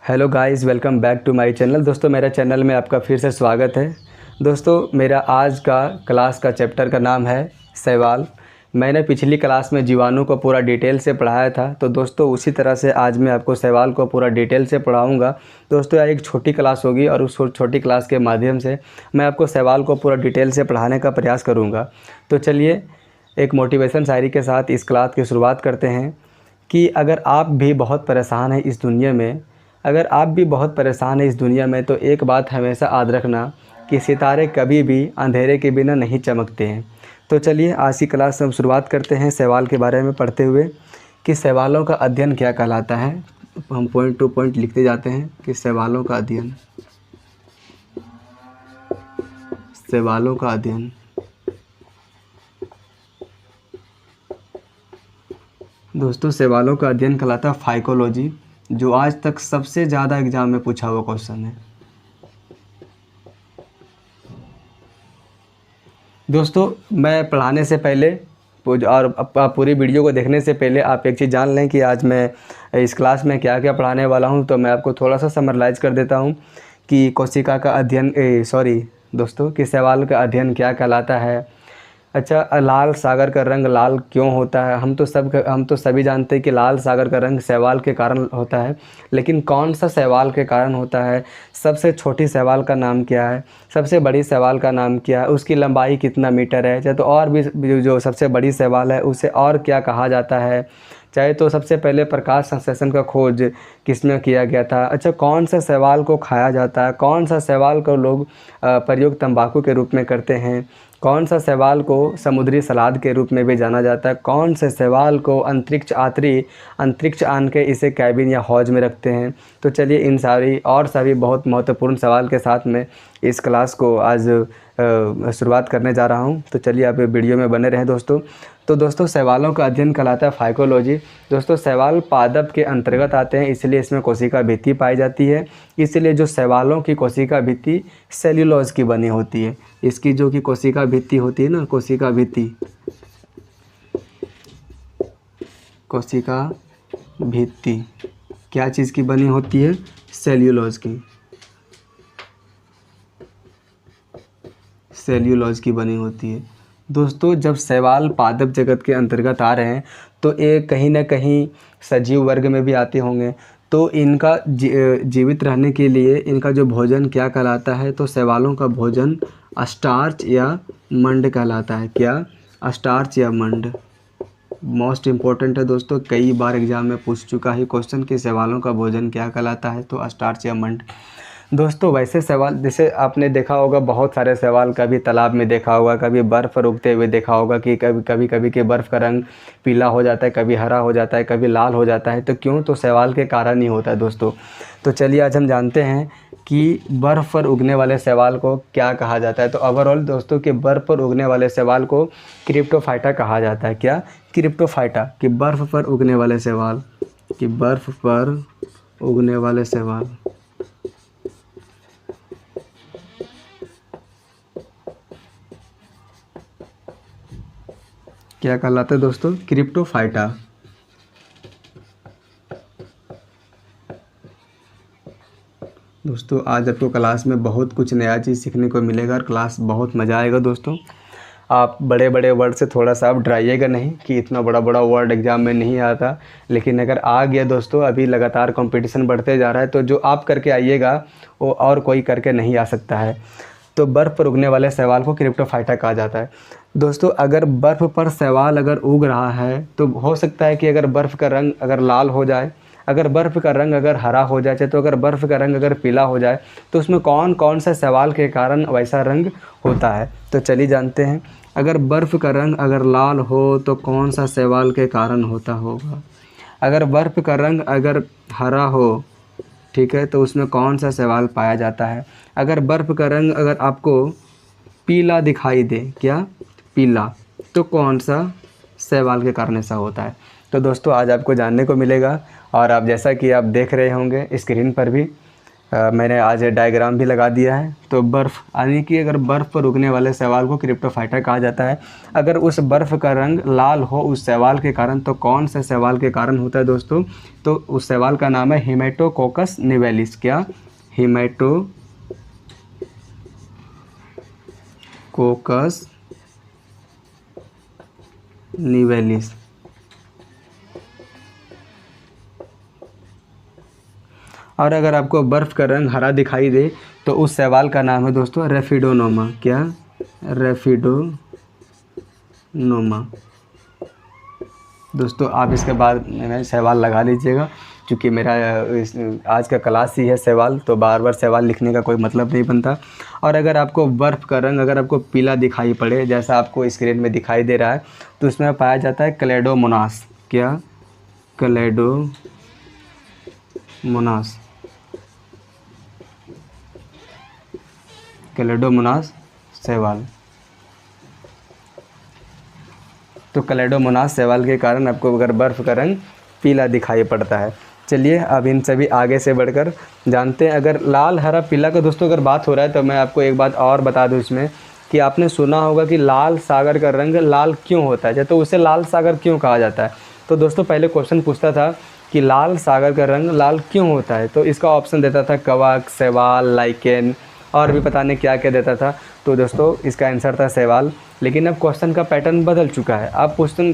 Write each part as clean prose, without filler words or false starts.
Hello guys, welcome back to my channel. दोस्तों, मेरे channel में आपका फिर से स्वागत है। दोस्तों, मेरा आज का क्लास का चैप्टर का नाम है शैवाल। मैंने पिछली क्लास में जीवाणु को पूरा डिटेल से पढ़ाया था, तो दोस्तों उसी तरह से आज मैं आपको शैवाल को पूरा डिटेल से पढ़ाऊंगा। दोस्तों, यह एक छोटी क्लास होगी और उस छोटी क्लास के माध्यम से मैं आपको शैवाल को पूरा डिटेल से पढ़ाने का प्रयास करूँगा। तो चलिए एक मोटिवेशन शायरी के साथ इस क्लास की शुरुआत करते हैं कि अगर आप भी बहुत परेशान हैं इस दुनिया में, अगर आप भी बहुत परेशान हैं इस दुनिया में, तो एक बात हमेशा याद रखना कि सितारे कभी भी अंधेरे के बिना नहीं चमकते हैं। तो चलिए आज की क्लास से हम शुरुआत करते हैं शैवाल के बारे में पढ़ते हुए कि शैवालों का अध्ययन क्या कहलाता है। हम पॉइंट टू पॉइंट लिखते जाते हैं कि शैवालों का अध्ययन, शैवालों का अध्ययन। दोस्तों, शैवालों का अध्ययन कहलाता है फाइकोलॉजी, जो आज तक सबसे ज़्यादा एग्जाम में पूछा हुआ क्वेश्चन है। दोस्तों, मैं पढ़ाने से पहले और आप पूरी वीडियो को देखने से पहले आप एक चीज़ जान लें कि आज मैं इस क्लास में क्या क्या पढ़ाने वाला हूं। तो मैं आपको थोड़ा सा समराइज़ कर देता हूं कि कोशिका का अध्ययन दोस्तों कि शैवाल का अध्ययन क्या कहलाता है। अच्छा, लाल सागर का रंग लाल क्यों होता है? हम तो सभी जानते हैं कि लाल सागर का रंग शैवाल के कारण होता है, लेकिन कौन सा शैवाल के कारण होता है? सबसे छोटी शैवाल का नाम क्या है? सबसे बड़ी शैवाल का नाम क्या है? उसकी लंबाई कितना मीटर है? चाहे तो और भी जो सबसे बड़ी शैवाल है उसे और क्या कहा जाता है? चाहे तो सबसे पहले प्रकाश संश्लेषण का खोज किसमें किया गया था? अच्छा, कौन सा शैवाल को खाया जाता है? कौन सा शैवाल को लोग प्रयोग तंबाकू के रूप में करते हैं? कौन सा शैवाल को समुद्री सलाद के रूप में भी जाना जाता है? कौन से शैवाल को अंतरिक्ष आन के इसे कैबिन या हौज में रखते हैं? तो चलिए इन सारी और सभी बहुत महत्वपूर्ण सवाल के साथ में इस क्लास को आज शुरुआत करने जा रहा हूं। तो चलिए आप वीडियो में बने रहें दोस्तों। तो दोस्तों, शैवालों का अध्ययन कहलाता है फाइकोलॉजी। दोस्तों, शैवाल पादप के अंतर्गत आते हैं, इसलिए इसमें कोशिका भित्ति पाई जाती है। इसलिए जो शैवालों की कोशिका भित्ति सेल्यूलोज की बनी होती है। इसकी जो कि कोशिका भित्ति होती है ना, कोशिका भित्ति क्या चीज़ की बनी होती है? सेल्यूलोज की बनी होती है। दोस्तों, जब शैवाल पादप जगत के अंतर्गत आ रहे हैं तो ये कहीं ना कहीं सजीव वर्ग में भी आते होंगे। तो इनका जीवित रहने के लिए इनका जो भोजन क्या कहलाता है? तो शैवालों का भोजन स्टार्च या मंड कहलाता है। क्या? स्टार्च या मंड। मोस्ट इम्पोर्टेंट है दोस्तों, कई बार एग्जाम में पूछ चुका है क्वेश्चन कि शैवालों का भोजन क्या कहलाता है? तो स्टार्च या मंड। दोस्तों, वैसे शैवाल जैसे आपने देखा होगा, बहुत सारे शैवाल कभी तालाब में देखा होगा, कभी बर्फ़ पर उगते हुए देखा होगा कि कभी के बर्फ़ का रंग पीला हो जाता है, कभी हरा हो जाता है, कभी लाल हो जाता है। तो क्यों? तो शैवाल के कारण ही होता है दोस्तों। तो चलिए आज हम जानते हैं कि बर्फ़ पर उगने वाले शैवाल को क्या कहा जाता है। तो ओवरऑल दोस्तों कि बर्फ़ पर उगने वाले शैवाल को क्रिप्टोफाइटा कहा जाता है। क्या? क्रिप्टोफाइटा। कि बर्फ़ पर उगने वाले शैवाल, कि बर्फ़ पर उगने वाले शैवाल क्या कहलाता है दोस्तों? क्रिप्टोफाइटा। दोस्तों, आज आपको क्लास में बहुत कुछ नया चीज़ सीखने को मिलेगा और क्लास बहुत मज़ा आएगा दोस्तों। आप बड़े बड़े वर्ड से थोड़ा सा आप डराइएगा नहीं कि इतना बड़ा बड़ा वर्ड एग्ज़ाम में नहीं आता, लेकिन अगर आ गया दोस्तों, अभी लगातार कंपटीशन बढ़ते जा रहा है, तो जो आप करके आइएगा वो और कोई करके नहीं आ सकता है। तो बर्फ़ पर उगने वाले शैवाल को क्रिप्टोफाइटा कहा जाता है। दोस्तों, अगर बर्फ़ पर शैवाल अगर उग रहा है तो हो सकता है कि अगर बर्फ़ का रंग अगर लाल हो जाए, अगर बर्फ़ का रंग अगर हरा हो जाए, तो अगर बर्फ़ का रंग अगर पीला हो जाए, तो उसमें कौन कौन सा शैवाल के कारण वैसा रंग होता है? तो चलिए जानते हैं। अगर बर्फ़ का रंग अगर लाल हो तो कौन सा शैवाल के कारण होता होगा? अगर बर्फ़ का रंग अगर हरा हो, ठीक है, तो उसमें कौन सा शैवाल पाया जाता है? अगर बर्फ़ का रंग अगर आपको पीला दिखाई दे, क्या? पीला, तो कौन सा शैवाल के कारण ऐसा होता है? तो दोस्तों, आज आपको जानने को मिलेगा। और आप जैसा कि आप देख रहे होंगे स्क्रीन पर भी मैंने आज डायग्राम भी लगा दिया है। तो बर्फ़ यानी कि अगर बर्फ़ पर उगने वाले शैवाल को क्रिप्टोफाइटा कहा जाता है। अगर उस बर्फ़ का रंग लाल हो उस शैवाल के कारण, तो कौन से शैवाल के कारण होता है दोस्तों? तो उस शैवाल का नाम है हेमेटोकोकस निवेलिस। क्या? हेमेटोकोकस निवेलिस। और अगर आपको बर्फ़ का रंग हरा दिखाई दे तो उस शैवाल का नाम है दोस्तों रेफिडोनोमा। क्या? रेफिडोनोमा। दोस्तों आप इसके बाद में सवाल लगा लीजिएगा, क्योंकि मेरा आज का क्लास ही है सवाल, तो बार बार सवाल लिखने का कोई मतलब नहीं बनता। और अगर आपको बर्फ़ का रंग अगर आपको पीला दिखाई पड़े, जैसा आपको स्क्रीन में दिखाई दे रहा है, तो उसमें पाया जाता है क्लेडोमोनास। क्या? क्लेडोमोनास। क्लेडोमोनास शैवाल। तो क्लेडोमोनास शैवाल के कारण आपको अगर बर्फ़ का रंग पीला दिखाई पड़ता है। चलिए अब इन सभी आगे से बढ़कर जानते हैं। अगर लाल हरा पीला का दोस्तों अगर बात हो रहा है, तो मैं आपको एक बात और बता दूं इसमें, कि आपने सुना होगा कि लाल सागर का रंग लाल क्यों होता है, तो उसे लाल सागर क्यों कहा जाता है? तो दोस्तों पहले क्वेश्चन पूछता था कि लाल सागर का रंग लाल क्यों होता है, तो इसका ऑप्शन देता था कवक, शैवाल, लाइकेन, और भी पता नहीं क्या क्या देता था। तो दोस्तों इसका आंसर था शैवाल। लेकिन अब क्वेश्चन का पैटर्न बदल चुका है। अब क्वेश्चन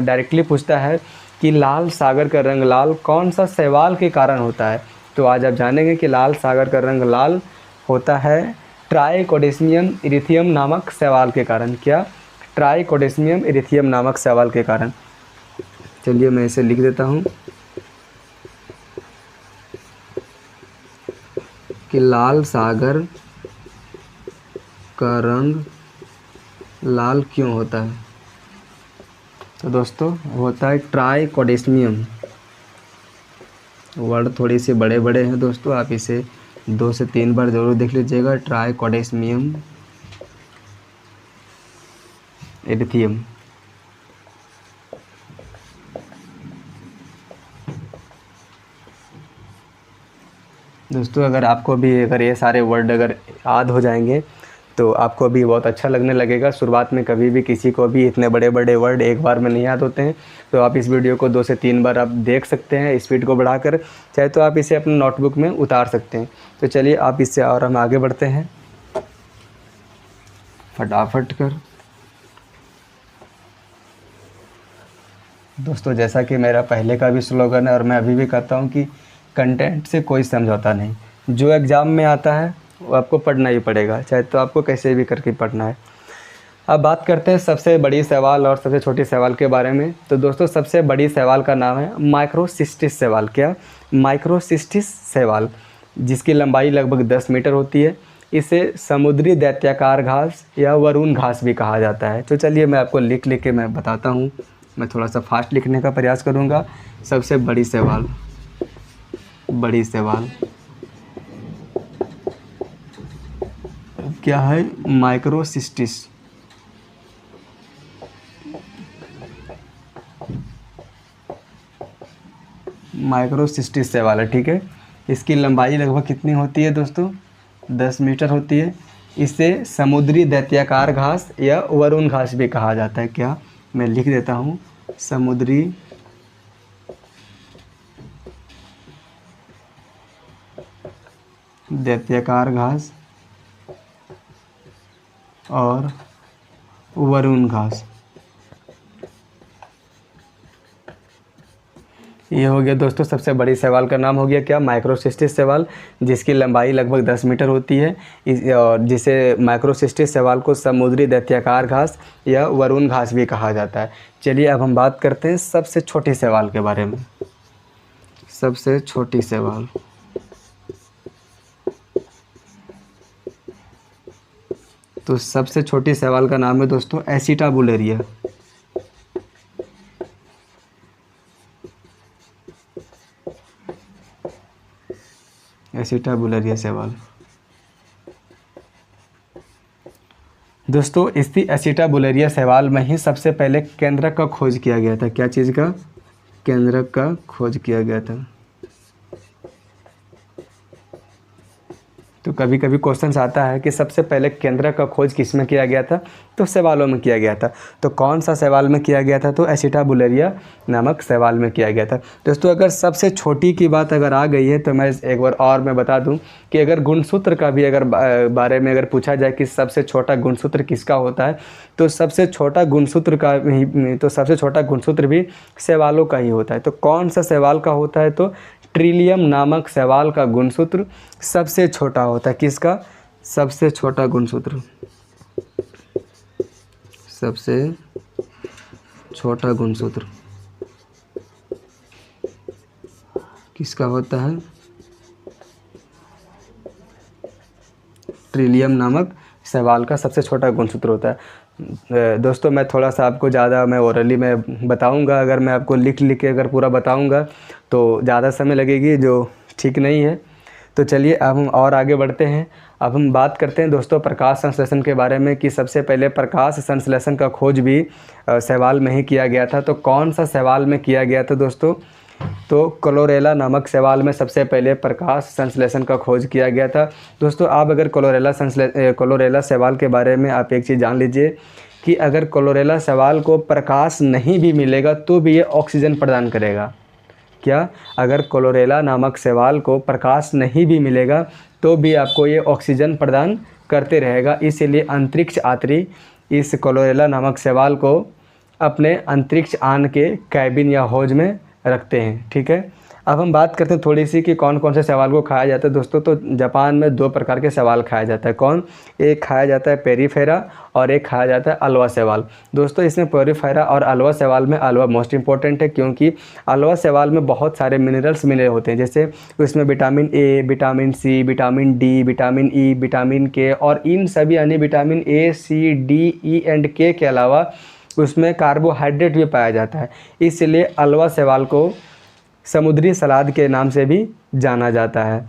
डायरेक्टली पूछता है कि लाल सागर का रंग लाल कौन सा शैवाल के कारण होता है। तो आज आप जानेंगे कि लाल सागर का रंग लाल होता है ट्राइकोडेस्मियम इरिथियम नामक शैवाल के कारण। क्या? ट्राइकोडेस्मियम इरिथियम नामक शैवाल के कारण। चलिए मैं इसे लिख देता हूँ कि लाल सागर का रंग लाल क्यों होता है। तो दोस्तों होता है ट्राइकोडेस्मियम। वर्ड थोड़ी सी बड़े बड़े हैं दोस्तों, आप इसे 2 से 3 बार ज़रूर देख लीजिएगा। ट्राइकोडेस्मियम इरिथियम। दोस्तों अगर आपको भी अगर ये सारे वर्ड अगर याद हो जाएंगे तो आपको भी बहुत अच्छा लगने लगेगा। शुरुआत में कभी भी किसी को भी इतने बड़े बड़े वर्ड एक बार में नहीं याद होते हैं। तो आप इस वीडियो को 2 से 3 बार आप देख सकते हैं, स्पीड को बढ़ाकर, चाहे तो आप इसे अपने नोटबुक में उतार सकते हैं। तो चलिए आप इससे और हम आगे बढ़ते हैं फटाफट कर। दोस्तों जैसा कि मेरा पहले का भी स्लोगन है और मैं अभी भी कहता हूँ कि कंटेंट से कोई समझौता नहीं। जो एग्ज़ाम में आता है वो आपको पढ़ना ही पड़ेगा, चाहे तो आपको कैसे भी करके पढ़ना है। अब बात करते हैं सबसे बड़ी शैवाल और सबसे छोटी शैवाल के बारे में। तो दोस्तों सबसे बड़ी शैवाल का नाम है माइक्रोसिस्टिस शैवाल। क्या? माइक्रोसिस्टिस शैवाल, जिसकी लंबाई लगभग 10 मीटर होती है। इसे समुद्री दैत्याकार घास या वरुण घास भी कहा जाता है। तो चलिए मैं आपको लिख लिख के मैं बताता हूँ। मैं थोड़ा सा फास्ट लिखने का प्रयास करूँगा। सबसे बड़ी शैवाल, बड़ी शैवाल क्या है? माइक्रोसिस्टिस। माइक्रोसिस्टिस शैवाल है, ठीक है। इसकी लंबाई लगभग कितनी होती है दोस्तों? 10 मीटर होती है। इसे समुद्री दैत्याकार घास या वरुण घास भी कहा जाता है। क्या? मैं लिख देता हूँ, समुद्री दैत्याकार घास और वरुण घास। ये हो गया दोस्तों सबसे बड़ी शैवाल का नाम हो गया क्या? माइक्रोसिस्टिस शैवाल, जिसकी लंबाई लगभग 10 मीटर होती है। और जिसे माइक्रोसिस्टिस शैवाल को समुद्री दैत्याकार घास या वरुण घास भी कहा जाता है। चलिए अब हम बात करते हैं सबसे छोटी शैवाल के बारे में। सबसे छोटी शैवाल, तो सबसे छोटी शैवाल का नाम है दोस्तों एसिटाबुलेरिया। एसिटाबुलेरिया शैवाल। दोस्तों इसी एसिटाबुलेरिया शैवाल में ही सबसे पहले केंद्रक का खोज किया गया था। क्या चीज़ का? केंद्रक का खोज किया गया था। तो कभी कभी क्वेश्चन आता है कि सबसे पहले केंद्र का खोज किस में किया गया था, तो शैवालों में किया गया था। तो कौन सा शैवाल में किया गया था, तो एसिटाबुलेरिया नामक शैवाल में किया गया था। दोस्तों अगर सबसे छोटी की बात अगर आ गई है तो मैं एक बार और मैं बता दूं कि अगर गुणसूत्र का भी अगर बारे में अगर पूछा जाए कि सबसे छोटा गुणसूत्र किसका होता है, तो सबसे छोटा गुणसूत्र भी शैवालों का ही होता है। तो कौन सा शैवाल का होता है, तो ट्रिलियम नामक शैवाल का गुणसूत्र सबसे छोटा होता है। किसका? सबसे छोटा गुणसूत्र, सबसे छोटा गुणसूत्र किसका होता है? ट्रिलियम नामक शैवाल का सबसे छोटा गुणसूत्र होता है। दोस्तों मैं थोड़ा सा आपको ज़्यादा मैं ओरली में बताऊंगा, अगर मैं आपको लिख के अगर पूरा बताऊंगा तो ज़्यादा समय लगेगी, जो ठीक नहीं है। तो चलिए अब हम और आगे बढ़ते हैं। अब हम बात करते हैं दोस्तों प्रकाश संश्लेषण के बारे में कि सबसे पहले प्रकाश संश्लेषण का खोज भी शैवाल में ही किया गया था। तो कौन सा शैवाल में किया गया था दोस्तों? तो क्लोरेला नामक शैवाल में सबसे पहले प्रकाश संश्लेषण का खोज किया गया था। दोस्तों आप अगर क्लोरेला शैवाल के बारे में आप एक चीज़ जान लीजिए कि अगर क्लोरेला शैवाल को प्रकाश नहीं भी मिलेगा तो भी ये ऑक्सीजन प्रदान करेगा। क्या? अगर क्लोरेला नामक शैवाल को प्रकाश नहीं भी मिलेगा तो भी आपको ये ऑक्सीजन प्रदान करते रहेगा। इसीलिए अंतरिक्ष यात्री इस क्लोरेला नामक शैवाल को अपने अंतरिक्ष यान के कैबिन या हौज में रखते हैं। ठीक है, अब हम बात करते हैं थोड़ी सी कि कौन कौन से शैवाल को खाया जाता है दोस्तों। तो जापान में 2 प्रकार के शैवाल खाया जाता है। कौन? एक खाया जाता है पेरीफेरा और एक खाया जाता है अल्वा शैवाल। दोस्तों इसमें पेरीफेरा और अल्वा शैवाल में अल्वा मोस्ट इंपॉर्टेंट है, क्योंकि अल्वा शैवाल में बहुत सारे मिनरल्स मिले होते हैं। जैसे उसमें vitamin A, vitamin C, vitamin D, vitamin E, vitamin K और इन सभी अन्य vitamin A, C, D, E and K के अलावा उसमें कार्बोहाइड्रेट भी पाया जाता है। इसलिए अल्वा शैवाल को समुद्री सलाद के नाम से भी जाना जाता है।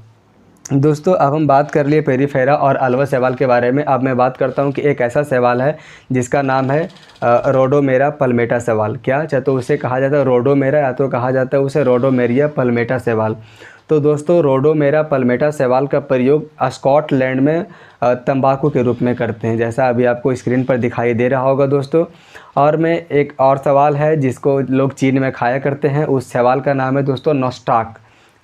दोस्तों अब हम बात कर लिए पेरीफेरा और अल्वा शैवाल के बारे में। अब मैं बात करता हूं कि एक ऐसा शैवाल है जिसका नाम है रोडोमेरा पल्मेटा शैवाल। क्या? चाहे तो उसे कहा जाता है रोडोमेरा या तो कहा जाता है उसे रोडोमेरिया पल्मेटा शैवाल। तो दोस्तों रोडोमेरा पल्मेटा शैवाल का प्रयोग स्कॉटलैंड में तंबाकू के रूप में करते हैं, जैसा अभी आपको स्क्रीन पर दिखाई दे रहा होगा दोस्तों। और में एक और सवाल है जिसको लोग चीन में खाया करते हैं, उस शैवाल का नाम है दोस्तों नोस्टाक।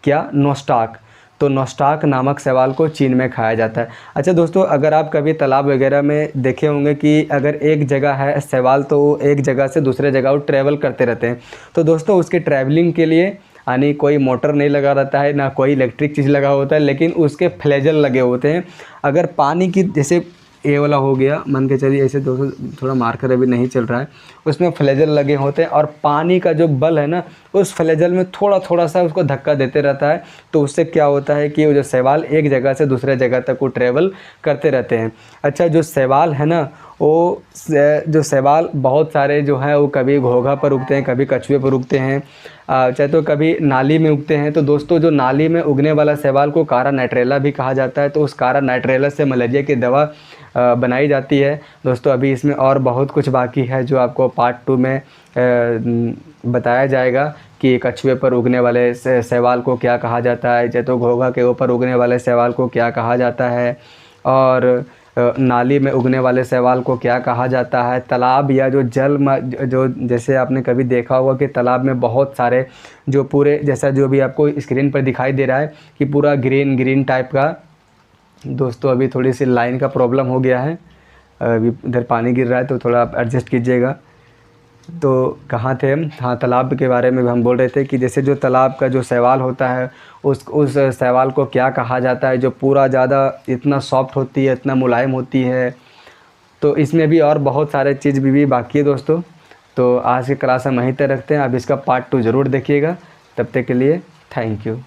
क्या? नोस्टाक। तो नोस्टाक नामक शैवाल को चीन में खाया जाता है। अच्छा दोस्तों अगर आप कभी तालाब वगैरह में देखे होंगे कि अगर एक जगह है शैवाल तो वो एक जगह से दूसरे जगह वो ट्रैवल करते रहते हैं। तो दोस्तों उसके ट्रैवलिंग के लिए यानी कोई मोटर नहीं लगा रहता है, ना कोई इलेक्ट्रिक चीज़ लगा होता है, लेकिन उसके फ्लेजल लगे होते हैं। अगर पानी की जैसे ये वाला हो गया, मान के चलिए ऐसे दोस्तों थोड़ा मार्कर अभी नहीं चल रहा है, उसमें फ्लेजल लगे होते हैं और पानी का जो बल है ना उस फ्लेजल में थोड़ा थोड़ा सा उसको धक्का देते रहता है। तो उससे क्या होता है कि वो जो शैवाल एक जगह से दूसरे जगह तक वो ट्रैवल करते रहते हैं। अच्छा जो शैवाल है ना वो जो शैवाल बहुत सारे जो हैं वो कभी घोंघा पर उगते हैं, कभी कछुए पर उगते हैं, चाहे तो कभी नाली में उगते हैं। तो दोस्तों जो नाली में उगने वाला शैवाल को कारा नाइट्रेला भी कहा जाता है। तो उस कारा नाइट्रेला से मलेरिया की दवा बनाई जाती है। दोस्तों अभी इसमें और बहुत कुछ बाकी है जो आपको पार्ट 2 में बताया जाएगा कि कछुए पर उगने वाले शैवाल को क्या कहा जाता है, चाहे तो घोंघा के ऊपर उगने वाले शैवाल को क्या कहा जाता है, और नाली में उगने वाले शैवाल को क्या कहा जाता है। तालाब या जो जल में जो जैसे आपने कभी देखा होगा कि तालाब में बहुत सारे जो पूरे जैसा जो भी आपको स्क्रीन पर दिखाई दे रहा है कि पूरा ग्रीन ग्रीन टाइप का। दोस्तों अभी थोड़ी सी लाइन का प्रॉब्लम हो गया है, अभी इधर पानी गिर रहा है तो थोड़ा आप एडजस्ट कीजिएगा। तो कहाँ थे हम? हाँ तालाब के बारे में हम बोल रहे थे कि जैसे जो तालाब का जो शैवाल होता है उस शैवाल को क्या कहा जाता है जो पूरा ज़्यादा इतना सॉफ्ट होती है, इतना मुलायम होती है। तो इसमें भी और बहुत सारे चीज़ भी बाकी है दोस्तों। तो आज की क्लास हम वहीं तक रखते हैं, अब इसका पार्ट 2 ज़रूर देखिएगा। तब तक के लिए थैंक यू।